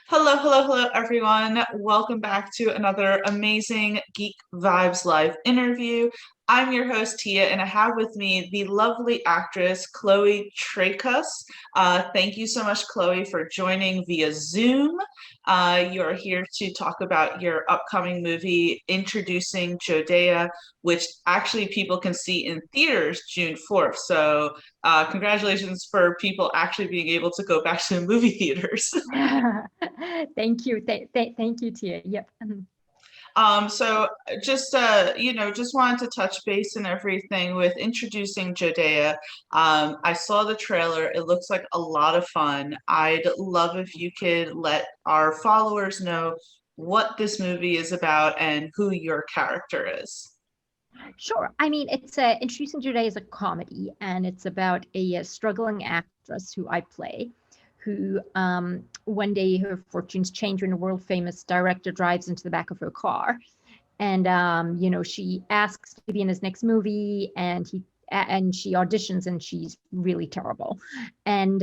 Hello, hello, hello, everyone. Welcome back to another amazing Geek Vibes Live interview. I'm your host, Tia, and I have with me the lovely actress, Chloe Traicos. Thank you so much, Chloe, for joining via Zoom. You're here to talk about your upcoming movie, Introducing Jodea, which actually people can see in theaters June 4th. So congratulations for people actually being able to go back to the movie theaters. Thank you. Thank you, Tia. Yep. So just wanted to touch base and everything with Introducing Jodea. I saw the trailer. It looks like a lot of fun. I'd love if you could let our followers know what this movie is about and who your character is. Sure. I mean, it's Introducing Jodea is a comedy, and it's about a struggling actress who I play, who one day her fortunes change when a world famous director drives into the back of her car, and she asks to be in his next movie, and she auditions, and she's really terrible. And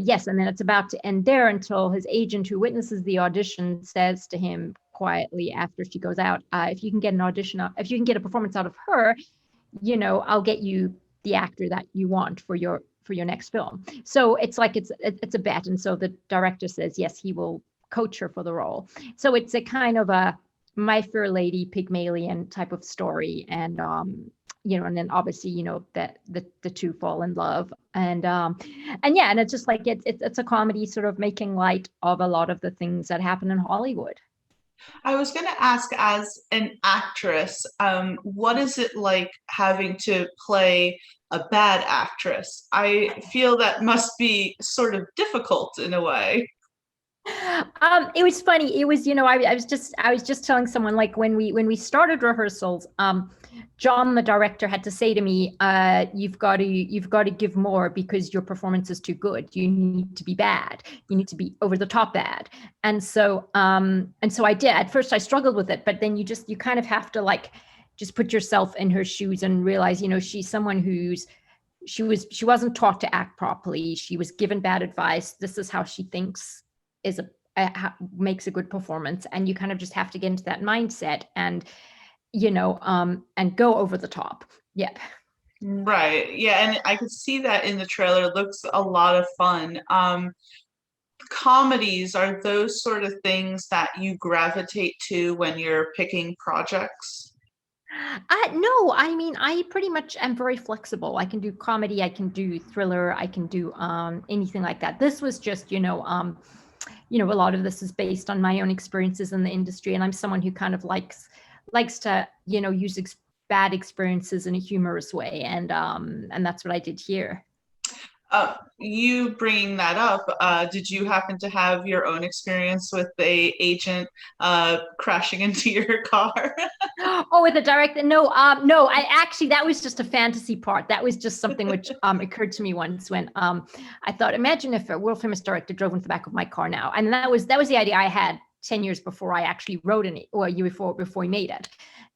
yes, and then it's about to end there until his agent, who witnesses the audition, says to him quietly after she goes out, if you can get an audition, if you can get a performance out of her, I'll get you the actor that you want for your next film. So it's like it's a bet, and so the director says yes, he will coach her for the role. So it's a kind of a My Fair Lady Pygmalion type of story, and and then obviously that the two fall in love, and yeah, and it's just like it's a comedy sort of making light of a lot of the things that happen in Hollywood. I was going to ask, as an actress, what is it like having to play a bad actress? I feel that must be sort of difficult in a way. It was funny. It was, I was just telling someone, like, when we started rehearsals, John, the director, had to say to me, you've got to give more because your performance is too good. You need to be bad. You need to be over the top bad. And so I did. At first I struggled with it, but then you kind of have to, like, just put yourself in her shoes and realize, she's someone she wasn't taught to act properly. She was given bad advice. This is how she thinks is makes a good performance, and you kind of just have to get into that mindset and and go over the top. Yep. Right. Yeah, and I could see that in the trailer. It looks a lot of fun. Comedies, are those sort of things that you gravitate to when you're picking projects? No, I mean, I pretty much am very flexible. I can do comedy, I can do thriller, I can do anything like that. This was just, a lot of this is based on my own experiences in the industry, and I'm someone who kind of likes to, use bad experiences in a humorous way, and that's what I did here. You bringing that up, did you happen to have your own experience with a agent crashing into your car? Oh, with the director? No, no. I actually, that was just a fantasy part. That was just something which occurred to me once when I thought, imagine if a world famous director drove into the back of my car now, and that was the idea I had 10 years before I actually wrote it, or a year before we made it.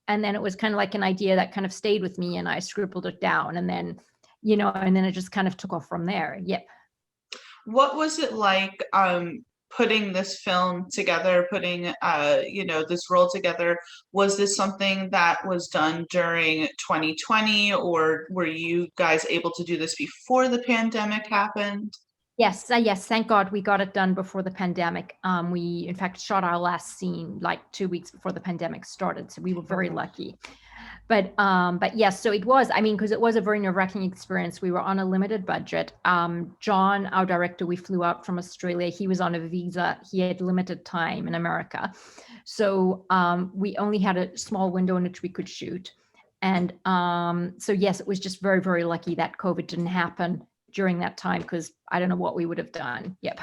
And then it was kind of like an idea that kind of stayed with me, and I scribbled it down, and then it just kind of took off from there. Yep. What was it like putting this film together, putting this role together? Was this something that was done during 2020, or were you guys able to do this before the pandemic happened? Yes, yes. Thank God we got it done before the pandemic. We, in fact, shot our last scene like 2 weeks before the pandemic started, so we were very lucky. But yes, so it was. I mean, because it was a very nerve-wracking experience. We were on a limited budget. John, our director, we flew out from Australia. He was on a visa. He had limited time in America, so we only had a small window in which we could shoot. And so yes, it was just very, very lucky that COVID didn't happen during that time, because I don't know what we would have done. Yep.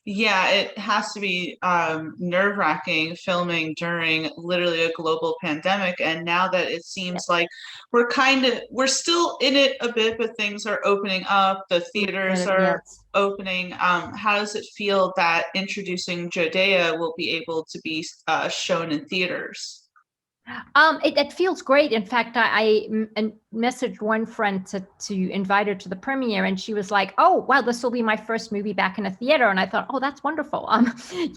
Yeah, it has to be nerve-wracking filming during literally a global pandemic. And now that it seems like we're still in it a bit, but things are opening up, the theaters are Yes. opening. How does it feel that Introducing Jodea will be able to be shown in theaters? It feels great. In fact, I messaged one friend to invite her to the premiere, and she was like, "Oh, wow, this will be my first movie back in a theater." And I thought, "Oh, that's wonderful." It'd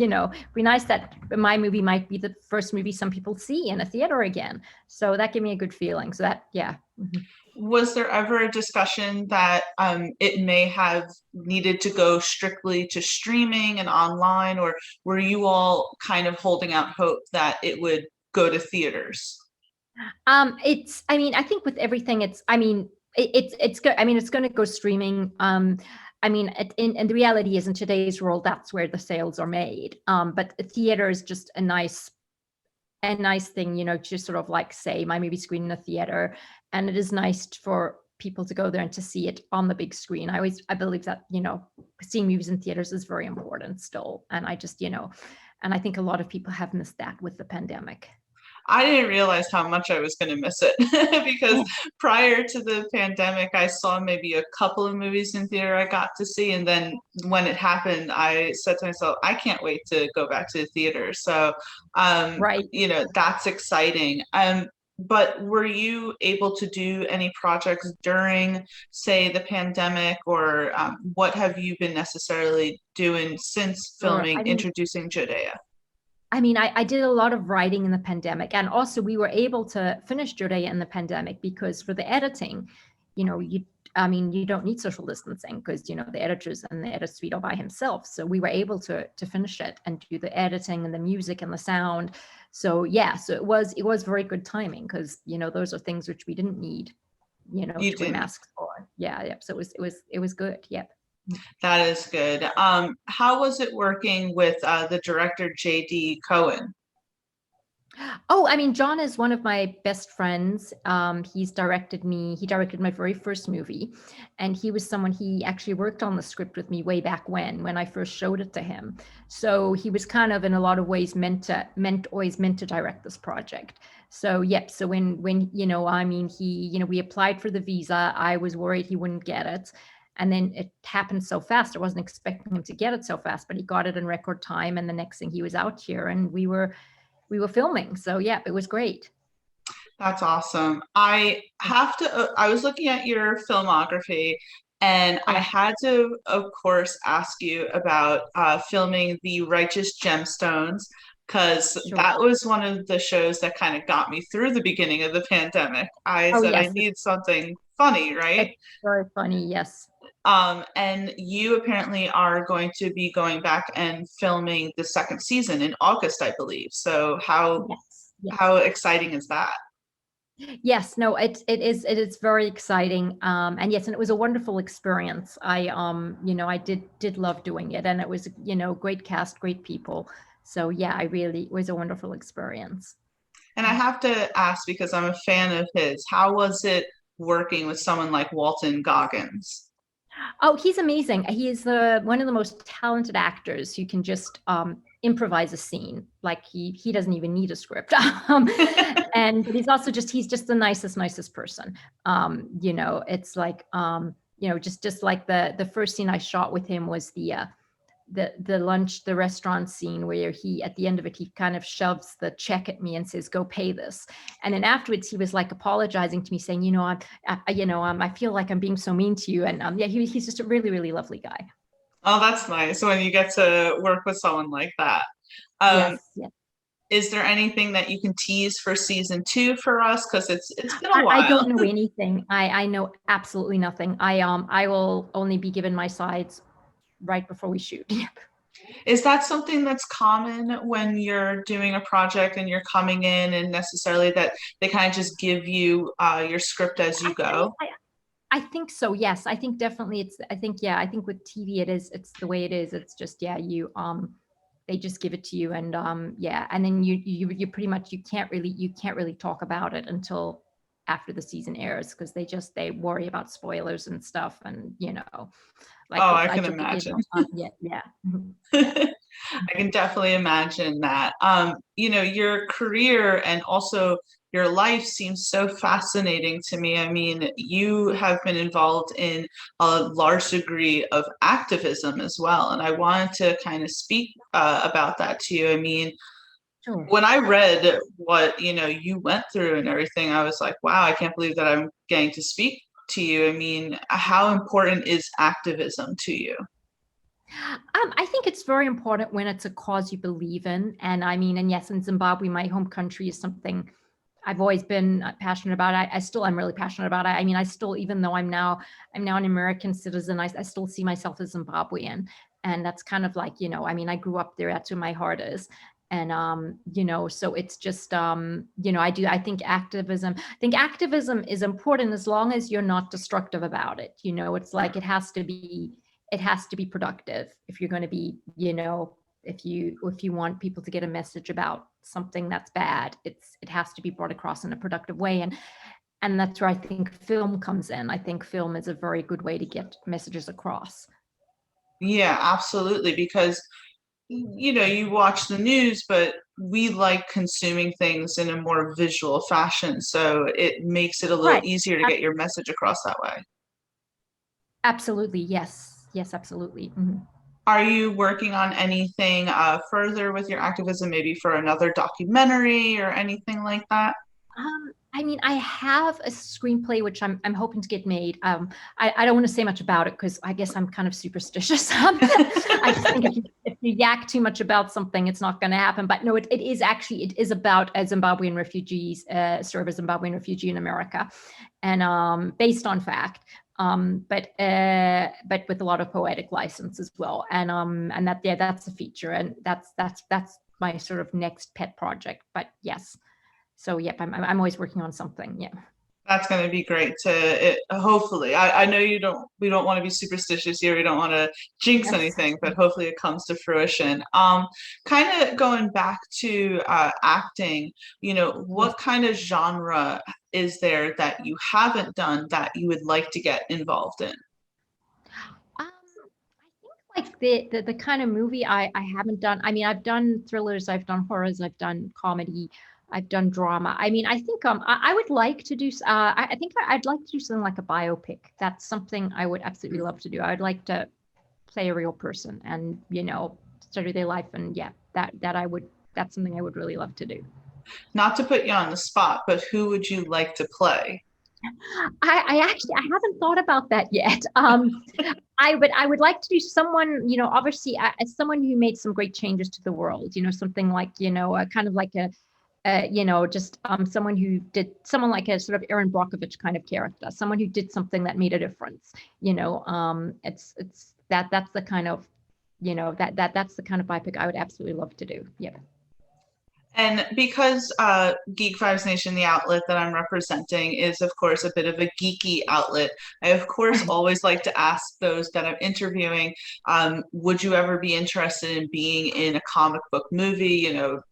be nice that my movie might be the first movie some people see in a theater again. So that gave me a good feeling. So that, yeah. Mhm. Was there ever a discussion that it may have needed to go strictly to streaming and online, or were you all kind of holding out hope that it would go to theaters? I mean, I think with everything, it's good. I mean, it's going to go streaming. I mean, and the reality is in today's world, that's where the sales are made. But theater is just a nice thing, to sort of like say my movie screen in a theater, and it is nice for people to go there and to see it on the big screen. I believe that, seeing movies in theaters is very important still, and and I think a lot of people have missed that with the pandemic. I didn't realize how much I was going to miss it because prior to the pandemic, I saw maybe a couple of movies in theater I got to see. And then when it happened, I said to myself, I can't wait to go back to the theater. So, Right. that's exciting. But were you able to do any projects during, say, the pandemic, or what have you been necessarily doing since Sure. filming Introducing Jodea? I did a lot of writing in the pandemic, and also we were able to finish Judea in the pandemic because for the editing, you don't need social distancing because the editors and the edit suite are by himself. So we were able to finish it and do the editing and the music and the sound. So yeah, so it was very good timing because those are things which we didn't need You to wear didn't. masks for. Yeah, yeah. So it was good. Yep. That is good. How was it working with the director J.D. Cohen? Oh, I mean, John is one of my best friends. He directed my very first movie. And he was someone, he actually worked on the script with me way back when I first showed it to him. So he was kind of in a lot of ways always meant to direct this project. So, yep. So when, I mean, we applied for the visa. I was worried he wouldn't get it. And then it happened so fast. I wasn't expecting him to get it so fast, but he got it in record time. And the next thing he was out here and we were filming. So yeah, it was great. That's awesome. I was looking at your filmography and I Oh, had to, of course, ask you about filming The Righteous Gemstones, because sure. that was one of the shows that kind of got me through the beginning of the pandemic. I Oh said, I yes, need something funny, right? it's very funny. Yes. And you apparently are going to be going back and filming the second season in August, I believe. So Yes. how Yes. exciting is that? Yes. No, it is very exciting. And yes, and it was a wonderful experience. I did love doing it, and it was, great cast, great people. So yeah, it was a wonderful experience. And I have to ask because I'm a fan of his, how was it working with someone like Walton Goggins? Oh, he's amazing. He is one of the most talented actors who can just improvise a scene. Like he doesn't even need a script. And he's just the nicest person. It's like just like the first scene I shot with him was the restaurant scene where he at the end of it he kind of shoves the check at me and says go pay this, and then afterwards he was like apologizing to me saying I feel like I'm being so mean to you, and yeah, he's just a really really lovely guy. Oh, that's nice when you get to work with someone like that. Um, Yes, yes. is there anything that you can tease for season two for us? Because it's been a I don't while. know anything. I know absolutely nothing. I will only be given my sides right before we shoot. Is that something that's common when you're doing a project and you're coming in and necessarily that they kind of just give you your script as you I mean, go? I think so. Yes, I think definitely. I think with TV, it's the way it is. It's just, yeah, they just give it to you, and yeah, and then you pretty much you can't really talk about it until after the season airs because they worry about spoilers and stuff, and like Oh, I I can took it, imagine. yeah, yeah, yeah. I can definitely imagine that. Your career and also your life seems so fascinating to me. I mean, you have been involved in a large degree of activism as well. And I wanted to kind of speak about that to you. I mean, Sure. when I read what, you went through and everything, I was like, wow, I can't believe that I'm getting to speak to you. I mean, how important is activism to you? I think it's very important when it's a cause you believe in. And I mean, and yes, in Zimbabwe, my home country, is something I've always been passionate about. I still am really passionate about it. I mean, I still, even though I'm now an American citizen, I still see myself as Zimbabwean. And that's kind of like, I mean, I grew up there. That's where my heart is. And so it's just I think activism is important as long as you're not destructive about it. It's like it has to be productive if you're going to be, if you want people to get a message about something that's bad, it has to be brought across in a productive way. And that's where I think film comes in. I think film is a very good way to get messages across. Yeah, absolutely. Because, you watch the news, but we like consuming things in a more visual fashion. So it makes it a little Right. easier to get your message across that way. Absolutely. Yes, absolutely. Are you working on anything further with your activism, maybe for another documentary or anything like that? I mean, I have a screenplay which I'm hoping to get made. I don't want to say much about it because I guess I'm kind of superstitious. I just think if you yak too much about something, it's not going to happen. But no, it is about a Zimbabwean refugees, serve a Zimbabwean refugee in America, and based on fact. But with a lot of poetic license as well, and that's a feature, and that's my sort of next pet project. But yes. So yep, I'm always working on something. Yeah. That's going to be great hopefully. I know we don't want to be superstitious here. We don't want to jinx Yes. anything, but hopefully it comes to fruition. Kind of going back to acting, Yes. what kind of genre is there that you haven't done that you would like to get involved in? I think like the kind of movie I haven't done. I mean, I've done thrillers, I've done horrors, I've done comedy, I've done drama. I mean, I think I would like to do. I think I'd like to do something like a biopic. That's something I would absolutely love to do. I would like to play a real person and study their life, and yeah, that's something I would really love to do. Not to put you on the spot, but who would you like to play? I haven't thought about that yet. I would like to do someone, obviously as someone who made some great changes to the world, something like, kind of like just someone who did someone like a sort of Aaron Brockovich kind of character, someone who did something that made a difference. It's that's the kind of, that's the kind of biopic I would absolutely love to do. Yeah. And because Geek Vibes Nation, the outlet that I'm representing, is of course a bit of a geeky outlet, I of course always like to ask those that I'm interviewing, would you ever be interested in being in a comic book movie? Of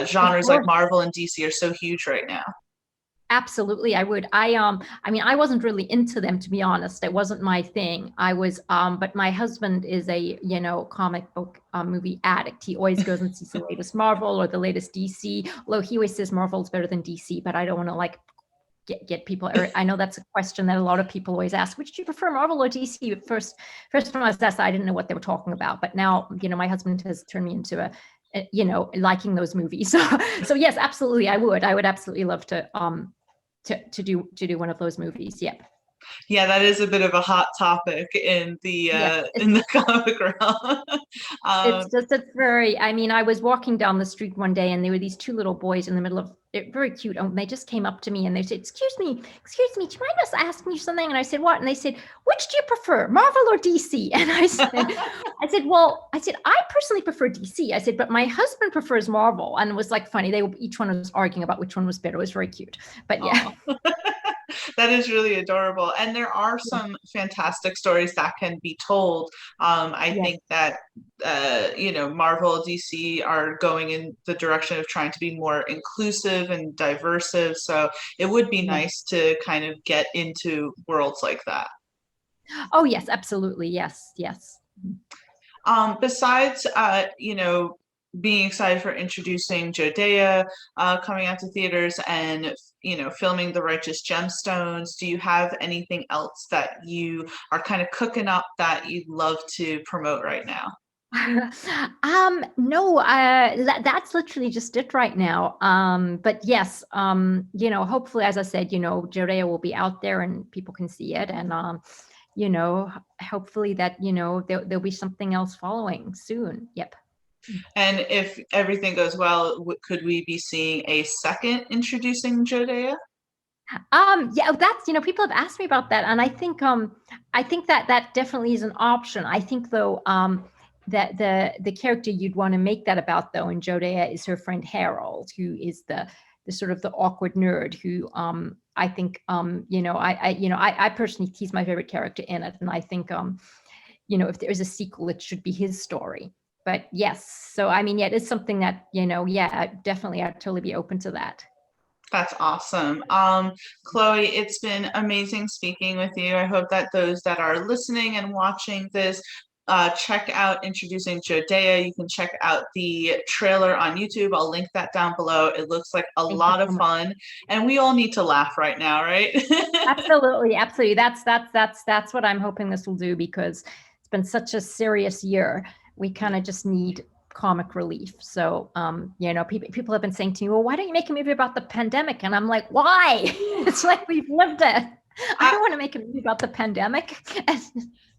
Genres like course. Marvel and DC are so huge right now. Absolutely, I would. I mean, I wasn't really into them, to be honest. It wasn't my thing. But my husband is a, comic book movie addict. He always goes and sees the latest Marvel or the latest DC. Although he always says Marvel is better than DC, but I don't want to like get people. I know that's a question that a lot of people always ask. Which do you prefer, Marvel or DC? First when I was asked, I didn't know what they were talking about. But now, my husband has turned me into liking those movies. So yes, absolutely, I would. I would absolutely love to do one of those movies. Yep. Yeah, that is a bit of a hot topic Yes. in the comic realm. It's um, just it's very. I mean, I was walking down the street one day, and there were these two little boys in the middle of it, very cute. And they just came up to me and they said, excuse me, do you mind us asking you something?" And I said, "What?" And they said, "Which do you prefer, Marvel or DC?" And I said, "I personally prefer DC." I said, "But my husband prefers Marvel." And it was like funny. Each one was arguing about which one was better. It was very cute. But yeah. that is really adorable. And there are some fantastic stories that can be told. I Yes. think that, Marvel, DC are going in the direction of trying to be more inclusive and diversive. So it would be Yes. nice to kind of get into worlds like that. Oh yes, absolutely. Yes. Yes. Besides, being excited for introducing Jodea coming out to theaters and, filming The Righteous Gemstones, do you have anything else that you are kind of cooking up that you'd love to promote right now? No, that's literally just it right now. But yes, hopefully, as I said, Judea will be out there and people can see it, and hopefully that there'll be something else following soon. Yep. And if everything goes well, could we be seeing a second Introducing Jodea? Yeah, that's, people have asked me about that, and I think that definitely is an option. I think though, that the character you'd want to make that about though in Jodea is her friend Harold, who is the sort of the awkward nerd who I think I personally, he's my favorite character in it, and I think if there's a sequel, it should be his story. But yes, so I mean, yeah, it's something that yeah, definitely, I'd totally be open to that. That's awesome. Chloe, it's been amazing speaking with you. I hope that those that are listening and watching this check out Introducing Jodea. You can check out the trailer on YouTube. I'll link that down below. It looks like a lot of fun, and we all need to laugh right now, right? Absolutely, absolutely. That's what I'm hoping this will do, because it's been such a serious year. We kind of just need comic relief. So, people have been saying to me, well, why don't you make a movie about the pandemic? And I'm like, why? It's like we've lived it. I don't want to make a movie about the pandemic.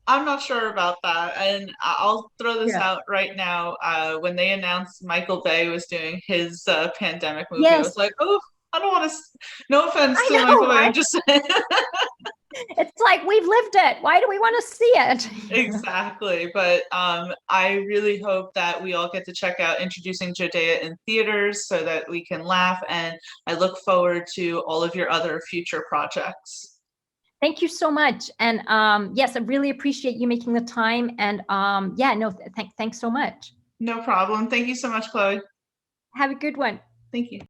I'm not sure about that. And I'll throw this out right now. When they announced Michael Bay was doing his pandemic movie, I was like, oh, I don't want to, no offense to Michael Bay, I'm just saying. It's like, we've lived it. Why do we want to see it? Exactly. But I really hope that we all get to check out Introducing Jodea in theaters so that we can laugh. And I look forward to all of your other future projects. Thank you so much. And yes, I really appreciate you making the time. And thanks so much. No problem. Thank you so much, Chloe. Have a good one. Thank you.